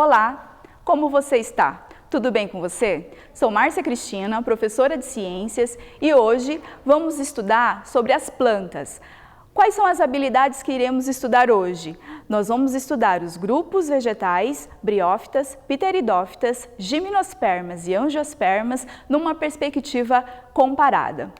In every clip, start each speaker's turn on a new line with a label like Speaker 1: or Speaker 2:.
Speaker 1: Olá, como você está? Tudo bem com você? Sou Márcia Cristina, professora de Ciências, e hoje vamos estudar sobre as plantas. Quais são as habilidades que iremos estudar hoje? Nós vamos estudar os grupos vegetais, briófitas, pteridófitas, gimnospermas e angiospermas numa perspectiva comparada.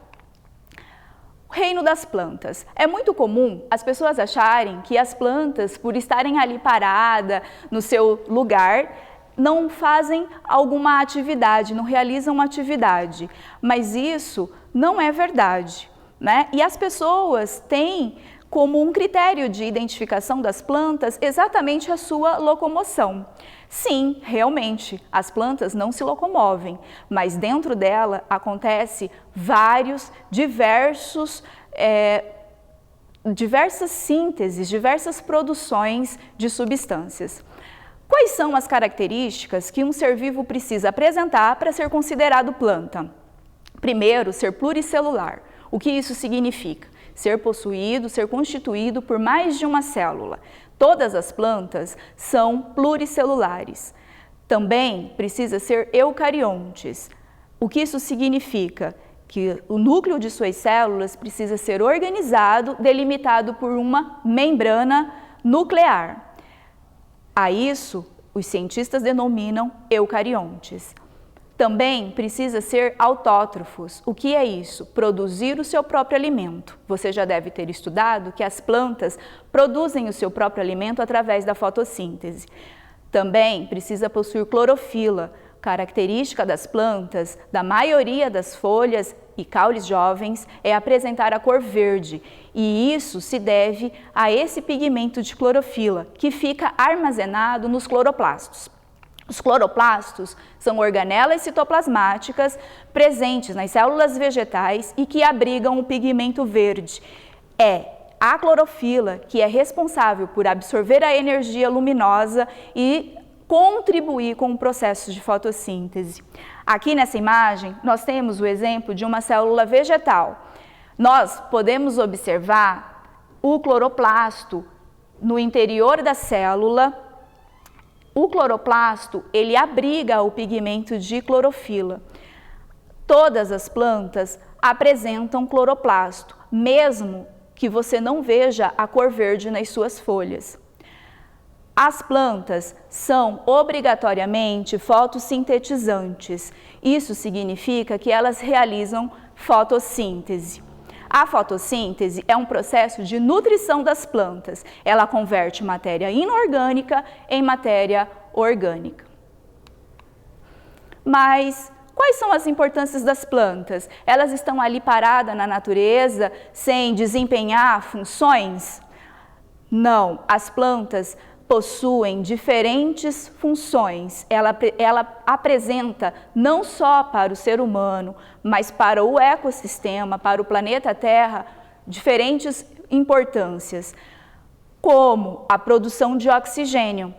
Speaker 1: Reino das plantas. É muito comum as pessoas acharem que as plantas, por estarem ali paradas no seu lugar, não fazem alguma atividade, não realizam uma atividade, mas isso não é verdade, né? E as pessoas têm como um critério de identificação das plantas exatamente a sua locomoção. Sim, realmente, as plantas não se locomovem, mas dentro dela acontece diversas sínteses, diversas produções de substâncias. Quais são as características que um ser vivo precisa apresentar para ser considerado planta? Primeiro, ser pluricelular. O que isso significa? Ser possuído, ser constituído por mais de uma célula. Todas as plantas são pluricelulares. Também precisa ser eucariontes. O que isso significa? Que o núcleo de suas células precisa ser organizado, delimitado por uma membrana nuclear. A isso, os cientistas denominam eucariontes. Também precisa ser autótrofos. O que é isso? Produzir o seu próprio alimento. Você já deve ter estudado que as plantas produzem o seu próprio alimento através da fotossíntese. Também precisa possuir clorofila, característica das plantas, da maioria das folhas e caules jovens, é apresentar a cor verde. E isso se deve a esse pigmento de clorofila, que fica armazenado nos cloroplastos. Os cloroplastos são organelas citoplasmáticas presentes nas células vegetais e que abrigam o pigmento verde. É a clorofila que é responsável por absorver a energia luminosa e contribuir com o processo de fotossíntese. Aqui nessa imagem, nós temos o exemplo de uma célula vegetal. Nós podemos observar o cloroplasto no interior da célula. O cloroplasto, ele abriga o pigmento de clorofila. Todas as plantas apresentam cloroplasto, mesmo que você não veja a cor verde nas suas folhas. As plantas são obrigatoriamente fotossintetizantes. Isso significa que elas realizam fotossíntese. A fotossíntese é um processo de nutrição das plantas. Ela converte matéria inorgânica em matéria orgânica. Mas quais são as importâncias das plantas? Elas estão ali paradas na natureza sem desempenhar funções? Não, as plantas possuem diferentes funções. Ela apresenta não só para o ser humano, mas para o ecossistema, para o planeta Terra, diferentes importâncias, como a produção de oxigênio.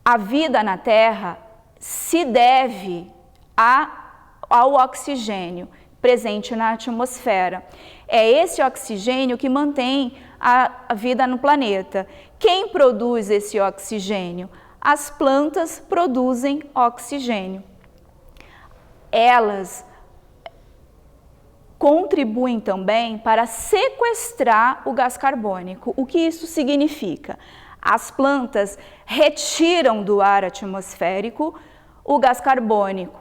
Speaker 1: A vida na Terra se deve ao oxigênio presente na atmosfera. É esse oxigênio que mantém a vida no planeta. Quem produz esse oxigênio? As plantas produzem oxigênio. Elas contribuem também para sequestrar o gás carbônico. O que isso significa? As plantas retiram do ar atmosférico o gás carbônico,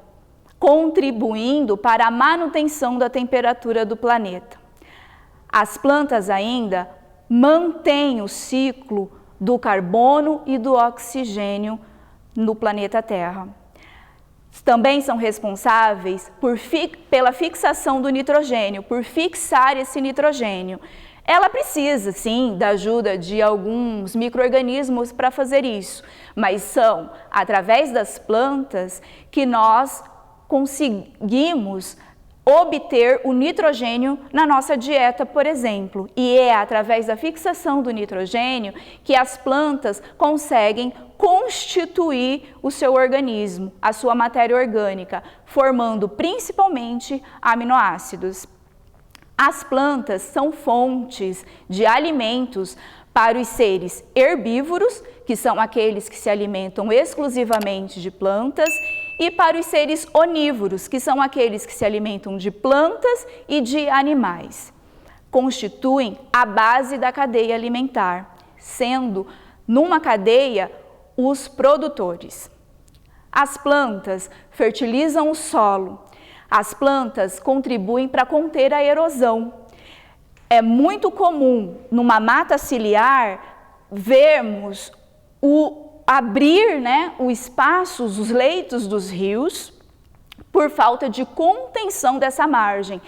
Speaker 1: contribuindo para a manutenção da temperatura do planeta. As plantas ainda mantêm o ciclo do carbono e do oxigênio no planeta Terra. Também são responsáveis pela fixação do nitrogênio, por fixar esse nitrogênio. Ela precisa, sim, da ajuda de alguns micro-organismos para fazer isso, mas são através das plantas que nós conseguimos obter o nitrogênio na nossa dieta, por exemplo. E é através da fixação do nitrogênio que as plantas conseguem constituir o seu organismo, a sua matéria orgânica, formando principalmente aminoácidos. As plantas são fontes de alimentos para os seres herbívoros, que são aqueles que se alimentam exclusivamente de plantas, e para os seres onívoros, que são aqueles que se alimentam de plantas e de animais. Constituem a base da cadeia alimentar, sendo numa cadeia os produtores. As plantas fertilizam o solo. As plantas contribuem para conter a erosão. É muito comum numa mata ciliar vermos abrir, os espaços, os leitos dos rios, por falta de contenção dessa margem.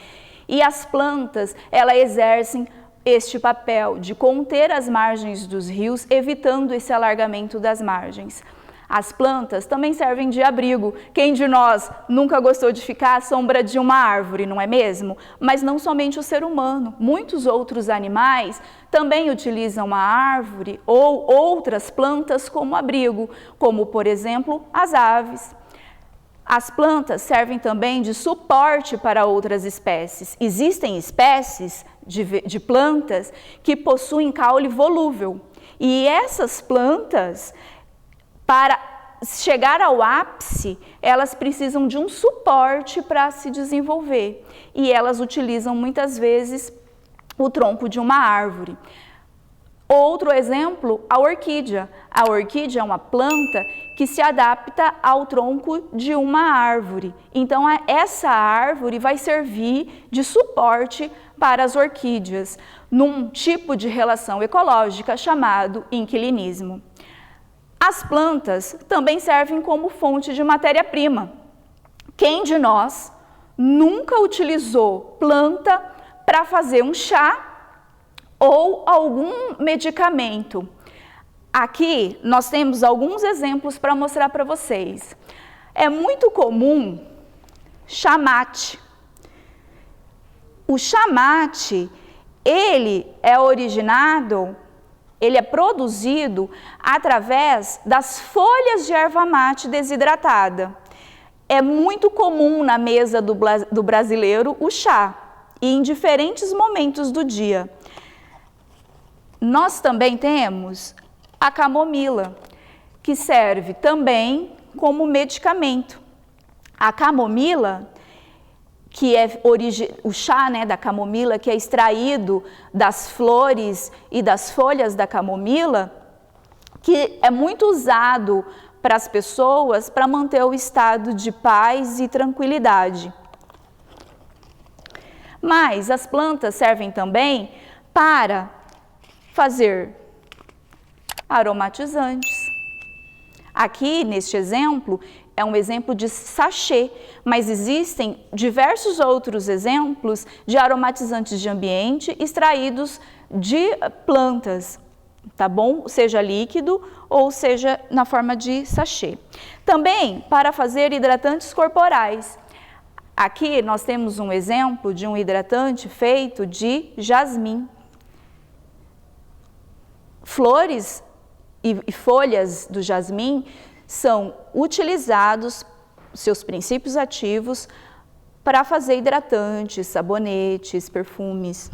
Speaker 1: E as plantas, elas exercem este papel de conter as margens dos rios, evitando esse alargamento das margens. As plantas também servem de abrigo. Quem de nós nunca gostou de ficar à sombra de uma árvore, não é mesmo? Mas não somente o ser humano. Muitos outros animais também utilizam a árvore ou outras plantas como abrigo, como, por exemplo, as aves. As plantas servem também de suporte para outras espécies. Existem espécies de plantas que possuem caule volúvel. E essas plantas, para chegar ao ápice, elas precisam de um suporte para se desenvolver. E elas utilizam muitas vezes o tronco de uma árvore. Outro exemplo, a orquídea. A orquídea é uma planta que se adapta ao tronco de uma árvore. Então, essa árvore vai servir de suporte para as orquídeas, num tipo de relação ecológica chamado inquilinismo. As plantas também servem como fonte de matéria-prima. Quem de nós nunca utilizou planta para fazer um chá ou algum medicamento? Aqui nós temos alguns exemplos para mostrar para vocês. É muito comum chá mate. O chá mate, ele é produzido através das folhas de erva mate desidratada. É muito comum na mesa do brasileiro o chá, e em diferentes momentos do dia. Nós também temos a camomila, que serve também como medicamento. A camomila, que é o chá da camomila, que é extraído das flores e das folhas da camomila, que é muito usado para as pessoas para manter o estado de paz e tranquilidade. Mas as plantas servem também para fazer aromatizantes. Aqui, neste exemplo, é um exemplo de sachê, mas existem diversos outros exemplos de aromatizantes de ambiente extraídos de plantas, tá bom? Seja líquido ou seja na forma de sachê. Também para fazer hidratantes corporais. Aqui nós temos um exemplo de um hidratante feito de jasmim. Flores e folhas do jasmim são utilizados, seus princípios ativos, para fazer hidratantes, sabonetes, perfumes.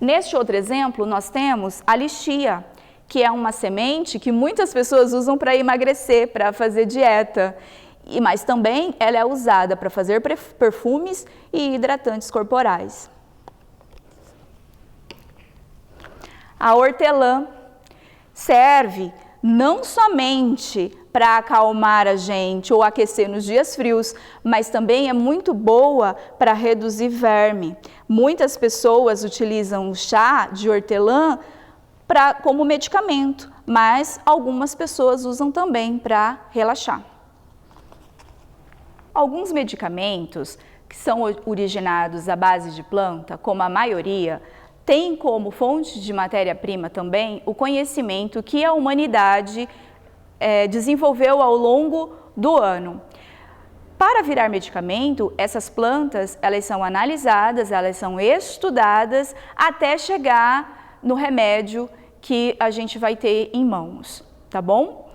Speaker 1: Neste outro exemplo, nós temos a lichia, que é uma semente que muitas pessoas usam para emagrecer, para fazer dieta. Mas também ela é usada para fazer perfumes e hidratantes corporais. A hortelã serve não somente para acalmar a gente ou aquecer nos dias frios, mas também é muito boa para reduzir verme. Muitas pessoas utilizam o chá de hortelã como medicamento, mas algumas pessoas usam também para relaxar. Alguns medicamentos que são originados à base de planta, como a maioria, tem como fonte de matéria-prima também o conhecimento que a humanidade desenvolveu ao longo do ano. Para virar medicamento, essas plantas, elas são analisadas, elas são estudadas até chegar no remédio que a gente vai ter em mãos, tá bom?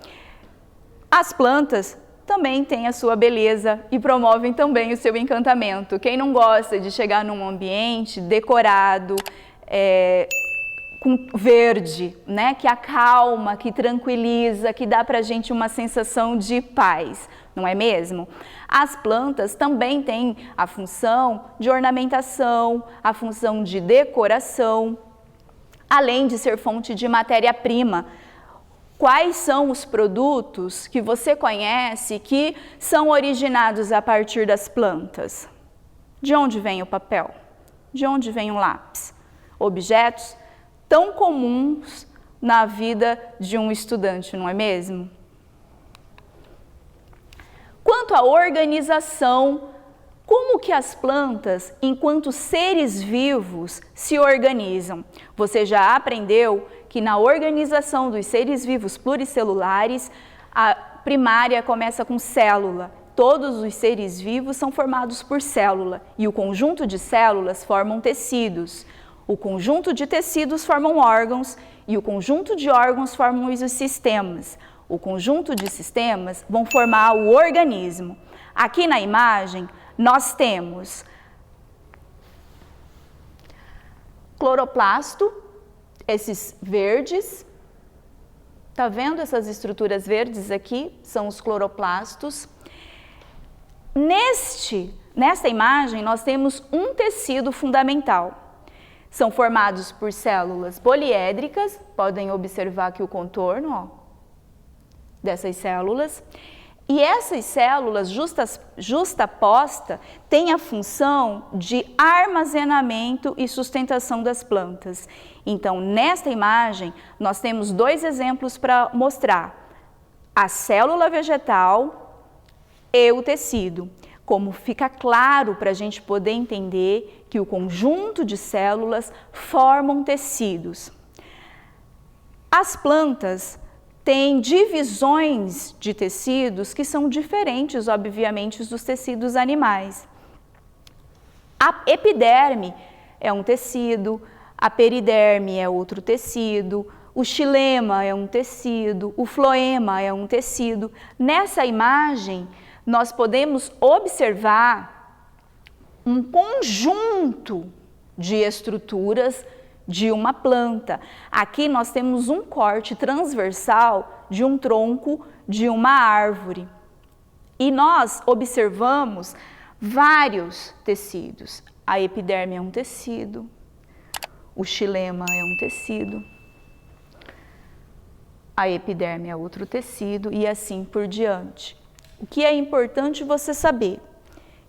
Speaker 1: As plantas também têm a sua beleza e promovem também o seu encantamento. Quem não gosta de chegar num ambiente decorado, com verde, né? Que acalma, que tranquiliza, que dá pra gente uma sensação de paz, não é mesmo? As plantas também têm a função de ornamentação, a função de decoração, além de ser fonte de matéria-prima. Quais são os produtos que você conhece que são originados a partir das plantas? De onde vem o papel? De onde vem o lápis? Objetos tão comuns na vida de um estudante, não é mesmo? Quanto à organização, como que as plantas, enquanto seres vivos, se organizam? Você já aprendeu que na organização dos seres vivos pluricelulares, a primária começa com célula. Todos os seres vivos são formados por célula e o conjunto de células formam tecidos. O conjunto de tecidos formam órgãos e o conjunto de órgãos formam os sistemas. O conjunto de sistemas vão formar o organismo. Aqui na imagem nós temos cloroplasto, esses verdes. Tá vendo essas estruturas verdes aqui? São os cloroplastos. Nesta imagem nós temos um tecido fundamental. São formados por células poliédricas, podem observar aqui o contorno, ó, dessas células. E essas células justapostas têm a função de armazenamento e sustentação das plantas. Então, nesta imagem, nós temos dois exemplos para mostrar a célula vegetal e o tecido. Como fica claro para a gente poder entender que o conjunto de células formam tecidos. As plantas têm divisões de tecidos que são diferentes, obviamente, dos tecidos animais. A epiderme é um tecido, a periderme é outro tecido, o xilema é um tecido, o floema é um tecido. Nessa imagem, nós podemos observar um conjunto de estruturas de uma planta. Aqui nós temos um corte transversal de um tronco de uma árvore. E nós observamos vários tecidos. A epiderme é um tecido, o xilema é um tecido, a epiderme é outro tecido e assim por diante. O que é importante você saber?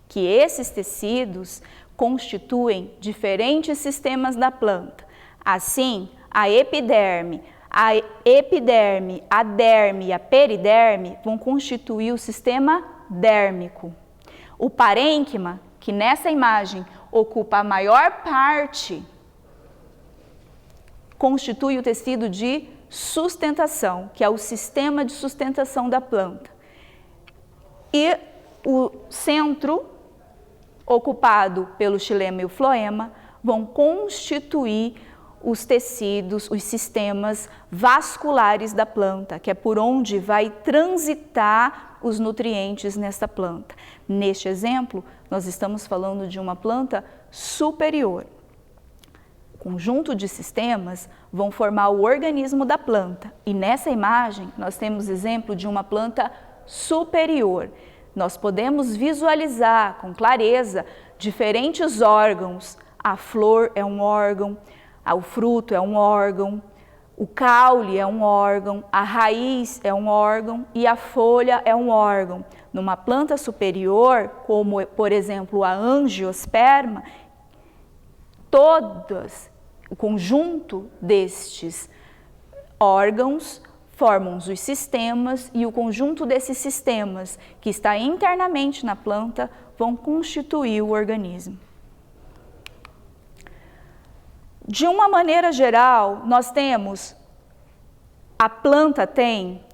Speaker 1: Que esses tecidos constituem diferentes sistemas da planta. Assim, a epiderme, a derme e a periderme vão constituir o sistema dérmico. O parênquima, que nessa imagem ocupa a maior parte, constitui o tecido de sustentação, que é o sistema de sustentação da planta. E o centro, ocupado pelo xilema e o floema, vão constituir os tecidos, os sistemas vasculares da planta, que é por onde vai transitar os nutrientes nesta planta. Neste exemplo, nós estamos falando de uma planta superior. O conjunto de sistemas vão formar o organismo da planta. E nessa imagem, nós temos exemplo de uma planta superior. Nós podemos visualizar com clareza diferentes órgãos. A flor é um órgão, o fruto é um órgão, o caule é um órgão, a raiz é um órgão e a folha é um órgão. Numa planta superior, como por exemplo a angiosperma, o conjunto destes órgãos formam os sistemas e o conjunto desses sistemas que está internamente na planta vão constituir o organismo. De uma maneira geral, a planta tem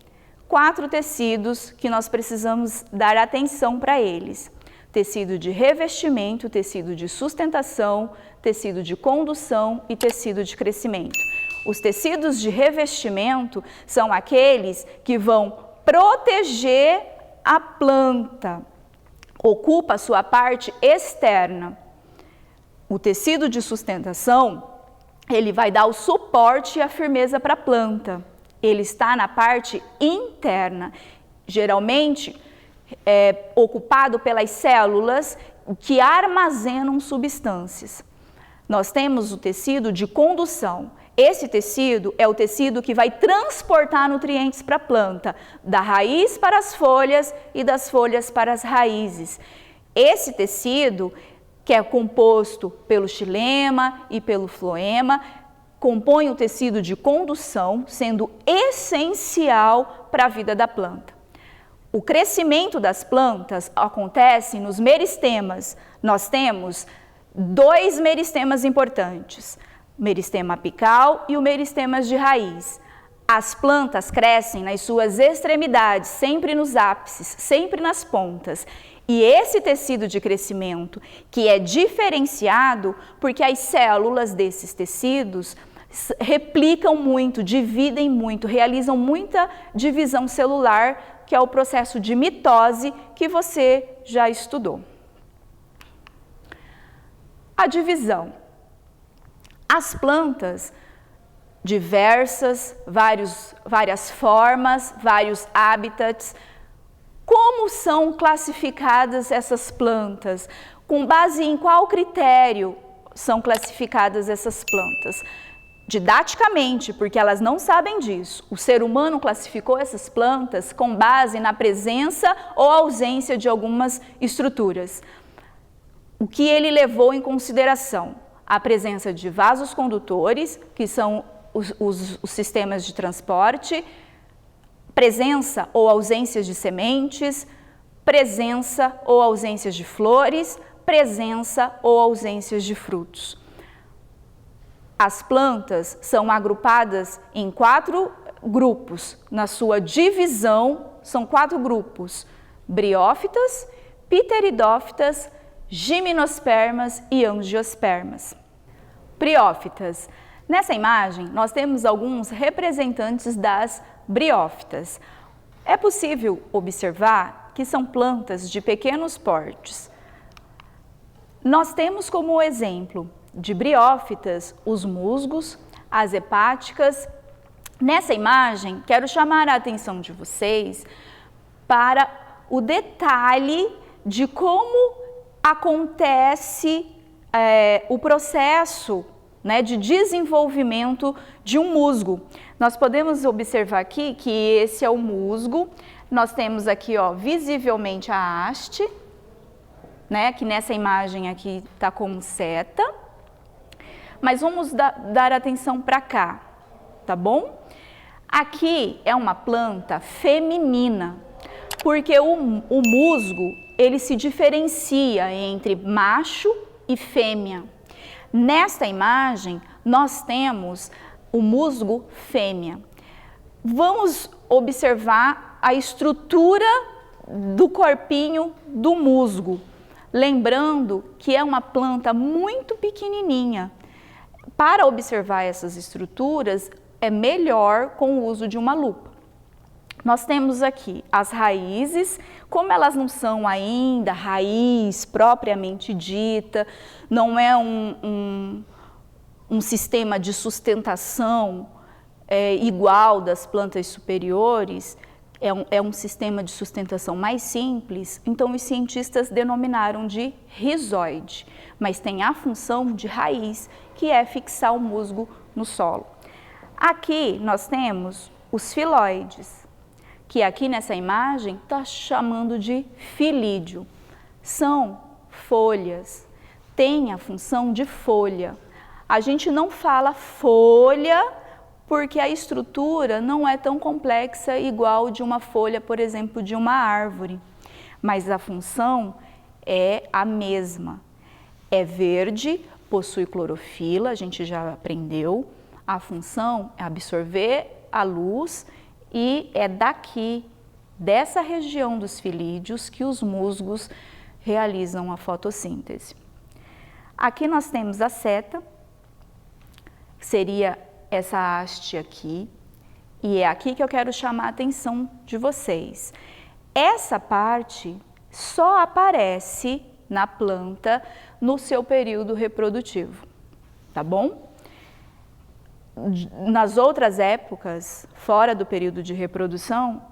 Speaker 1: 4 tecidos que nós precisamos dar atenção para eles. Tecido de revestimento, tecido de sustentação, tecido de condução e tecido de crescimento. Os tecidos de revestimento são aqueles que vão proteger a planta, ocupa a sua parte externa. O tecido de sustentação ele vai dar o suporte e a firmeza para a planta. Ele está na parte interna, geralmente ocupado pelas células que armazenam substâncias. Nós temos o tecido de condução. Esse tecido é o tecido que vai transportar nutrientes para a planta, da raiz para as folhas e das folhas para as raízes. Esse tecido, que é composto pelo xilema e pelo floema, compõe o tecido de condução, sendo essencial para a vida da planta. O crescimento das plantas acontece nos meristemas. Nós temos 2 meristemas importantes, o meristema apical e o meristema de raiz. As plantas crescem nas suas extremidades, sempre nos ápices, sempre nas pontas. E esse tecido de crescimento, que é diferenciado porque as células desses tecidos replicam muito, dividem muito, realizam muita divisão celular, que é o processo de mitose que você já estudou. A divisão. As plantas, diversas, várias formas, vários hábitats. Como são classificadas essas plantas? Com base em qual critério são classificadas essas plantas? Didaticamente, porque elas não sabem disso. O ser humano classificou essas plantas com base na presença ou ausência de algumas estruturas. O que ele levou em consideração? A presença de vasos condutores, que são os sistemas de transporte, presença ou ausência de sementes, presença ou ausência de flores, presença ou ausência de frutos. As plantas são agrupadas em 4 grupos. Na sua divisão, são 4 grupos: briófitas, pteridófitas, gimnospermas e angiospermas. Briófitas. Nessa imagem, nós temos alguns representantes das briófitas. É possível observar que são plantas de pequenos portes. Nós temos como exemplo de briófitas os musgos, as hepáticas. Nessa imagem, quero chamar a atenção de vocês para o detalhe de como acontece o processo, né, de desenvolvimento de um musgo. Nós podemos observar aqui que esse é o musgo. Nós temos aqui, ó, visivelmente a haste, né, que nessa imagem aqui está como seta. Mas vamos dar atenção para cá, tá bom? Aqui é uma planta feminina, porque o musgo, ele se diferencia entre macho e fêmea. Nesta imagem, nós temos o musgo fêmea. Vamos observar a estrutura do corpinho do musgo, lembrando que é uma planta muito pequenininha. Para observar essas estruturas, é melhor com o uso de uma lupa. Nós temos aqui as raízes, como elas não são ainda raiz propriamente dita, não é um sistema de sustentação igual das plantas superiores, é um sistema de sustentação mais simples, então os cientistas denominaram de rizoide, mas tem a função de raiz, que é fixar o musgo no solo. Aqui nós temos os filóides, que aqui nessa imagem está chamando de filídeo. São folhas, tem a função de folha. A gente não fala folha porque a estrutura não é tão complexa igual de uma folha, por exemplo, de uma árvore. Mas a função é a mesma. É verde, possui clorofila, a gente já aprendeu. A função é absorver a luz e é daqui, dessa região dos filídeos, que os musgos realizam a fotossíntese. Aqui nós temos a seta, que seria essa haste aqui, e é aqui que eu quero chamar a atenção de vocês. Essa parte só aparece na planta no seu período reprodutivo, tá bom? nas outras épocas, fora do período de reprodução,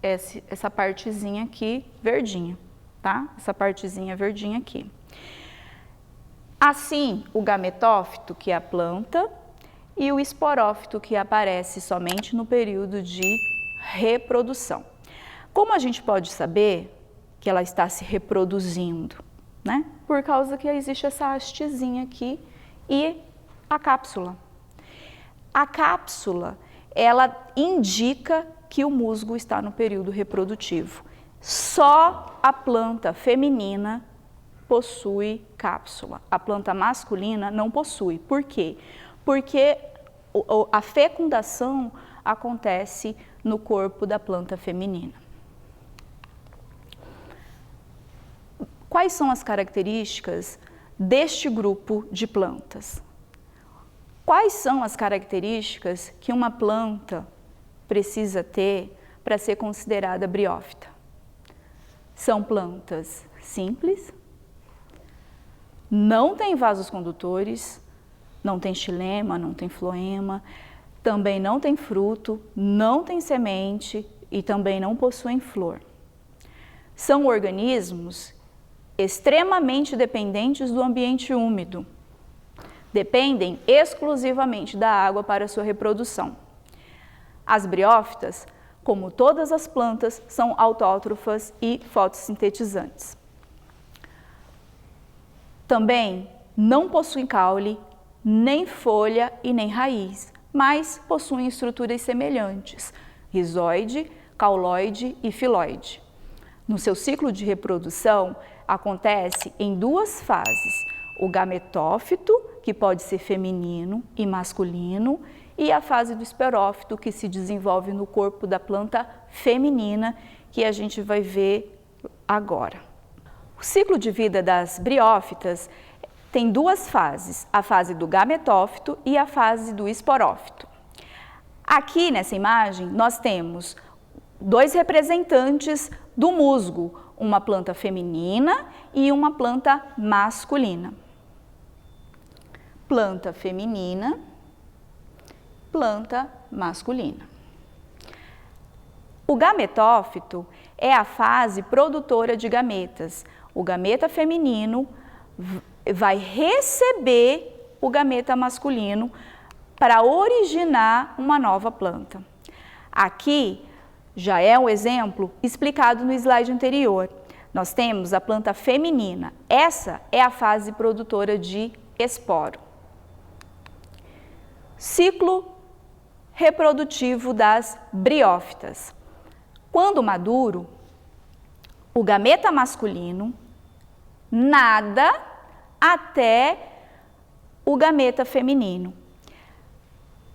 Speaker 1: essa partezinha aqui verdinha, tá? Essa partezinha verdinha aqui. Assim, o gametófito, que é a planta, e o esporófito, que aparece somente no período de reprodução. Como a gente pode saber que ela está se reproduzindo, né? Por causa que existe essa hastezinha aqui e a cápsula. A cápsula, ela indica que o musgo está no período reprodutivo. Só a planta feminina possui cápsula. A planta masculina não possui. Por quê? Porque a fecundação acontece no corpo da planta feminina. Quais são as características deste grupo de plantas? Quais são as características que uma planta precisa ter para ser considerada briófita? São plantas simples, não tem vasos condutores, não tem xilema, não tem floema, também não tem fruto, não tem semente e também não possuem flor. São organismos extremamente dependentes do ambiente úmido. Dependem exclusivamente da água para sua reprodução. As briófitas, como todas as plantas, são autótrofas e fotossintetizantes. Também não possuem caule, nem folha e nem raiz, mas possuem estruturas semelhantes, rizoide, cauloide e filoide. No seu ciclo de reprodução, acontece em duas fases, o gametófito, que pode ser feminino e masculino, e a fase do esporófito, que se desenvolve no corpo da planta feminina, que a gente vai ver agora. O ciclo de vida das briófitas tem duas fases, a fase do gametófito e a fase do esporófito. Aqui nessa imagem nós temos dois representantes do musgo, uma planta feminina e uma planta masculina. Planta feminina, planta masculina. O gametófito é a fase produtora de gametas. O gameta feminino vai receber o gameta masculino para originar uma nova planta. Aqui já é um exemplo explicado no slide anterior. Nós temos a planta feminina. Essa é a fase produtora de esporo. Ciclo reprodutivo das briófitas. Quando maduro, o gameta masculino nada até o gameta feminino.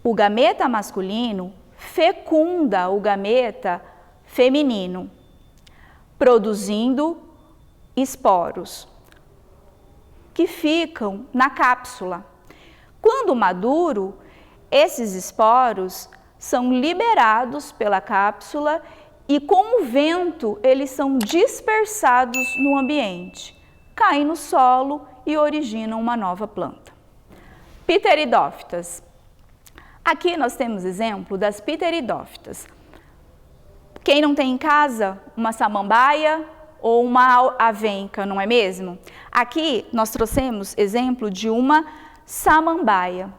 Speaker 1: O gameta masculino fecunda o gameta feminino, produzindo esporos, que ficam na cápsula. Quando maduro, esses esporos são liberados pela cápsula e com o vento eles são dispersados no ambiente, caem no solo e originam uma nova planta. Pteridófitas. Aqui nós temos exemplo das pteridófitas. Quem não tem em casa uma samambaia ou uma avenca, não é mesmo? Aqui nós trouxemos exemplo de uma samambaia.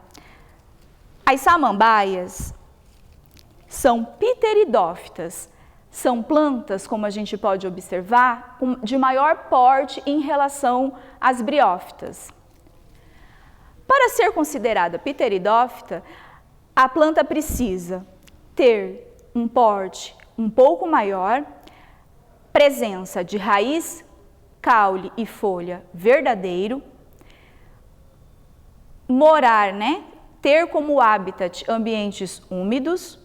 Speaker 1: As samambaias são pteridófitas, são plantas, como a gente pode observar, de maior porte em relação às briófitas. Para ser considerada pteridófita, a planta precisa ter um porte um pouco maior, presença de raiz, caule e folha verdadeiro, morar, ter como habitat ambientes úmidos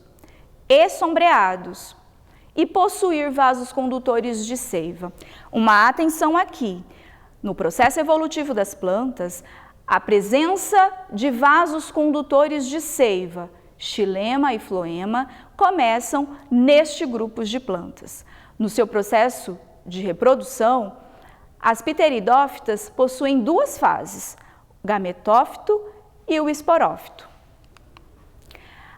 Speaker 1: e sombreados e possuir vasos condutores de seiva. Uma atenção aqui, no processo evolutivo das plantas, a presença de vasos condutores de seiva, xilema e floema, começam neste grupo de plantas. No seu processo de reprodução, as pteridófitas possuem duas fases, o gametófito e o esporófito.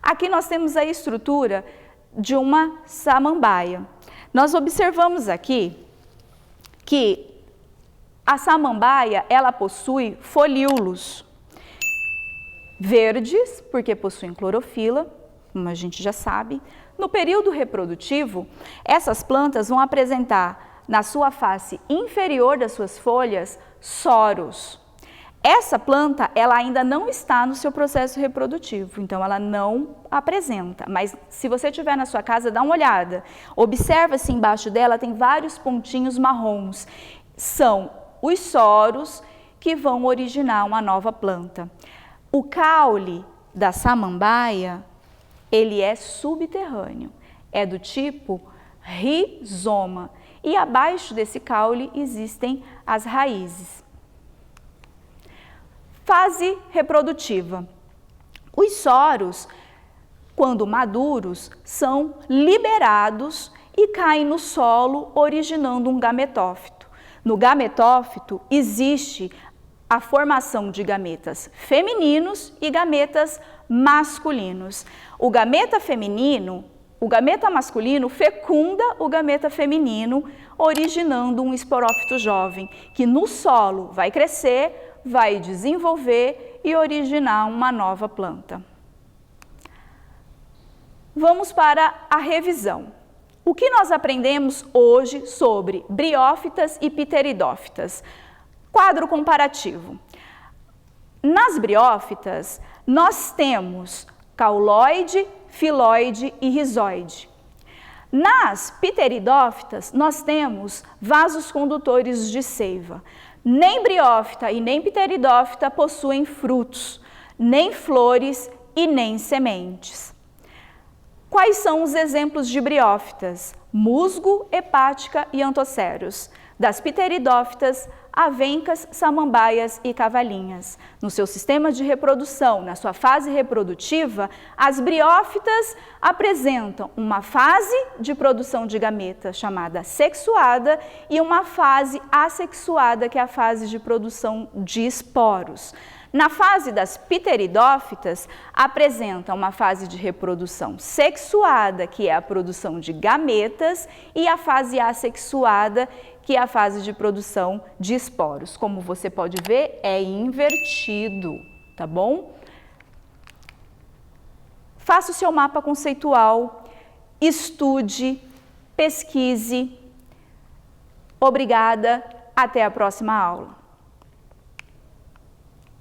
Speaker 1: Aqui nós temos a estrutura de uma samambaia. Nós observamos aqui que a samambaia, ela possui folíolos verdes, porque possuem clorofila, como a gente já sabe. No período reprodutivo, essas plantas vão apresentar na sua face inferior das suas folhas soros. Essa planta, ela ainda não está no seu processo reprodutivo, então ela não apresenta, mas se você tiver na sua casa, dá uma olhada. Observa se embaixo dela tem vários pontinhos marrons. São os soros que vão originar uma nova planta. O caule da samambaia, ele é subterrâneo, é do tipo rizoma, e abaixo desse caule existem as raízes. Fase reprodutiva. Os soros, quando maduros, são liberados e caem no solo, originando um gametófito. No gametófito existe a formação de gametas femininos e gametas masculinos. O gameta masculino fecunda o gameta feminino, originando um esporófito jovem, que no solo vai crescer, vai desenvolver e originar uma nova planta. Vamos para a revisão. O que nós aprendemos hoje sobre briófitas e pteridófitas? Quadro comparativo. Nas briófitas, nós temos cauloide, filoide e rizoide. Nas pteridófitas, nós temos vasos condutores de seiva. Nem briófita e nem pteridófita possuem frutos, nem flores e nem sementes. Quais são os exemplos de briófitas? Musgo, hepática e anthoceros. Das pteridófitas, avencas, samambaias e cavalinhas. No seu sistema de reprodução, na sua fase reprodutiva, as briófitas apresentam uma fase de produção de gametas chamada sexuada e uma fase assexuada, que é a fase de produção de esporos. Na fase das pteridófitas, apresenta uma fase de reprodução sexuada, que é a produção de gametas, e a fase assexuada, que é a fase de produção de esporos. Como você pode ver, é invertido, tá bom? Faça o seu mapa conceitual, estude, pesquise. Obrigada, até a próxima aula.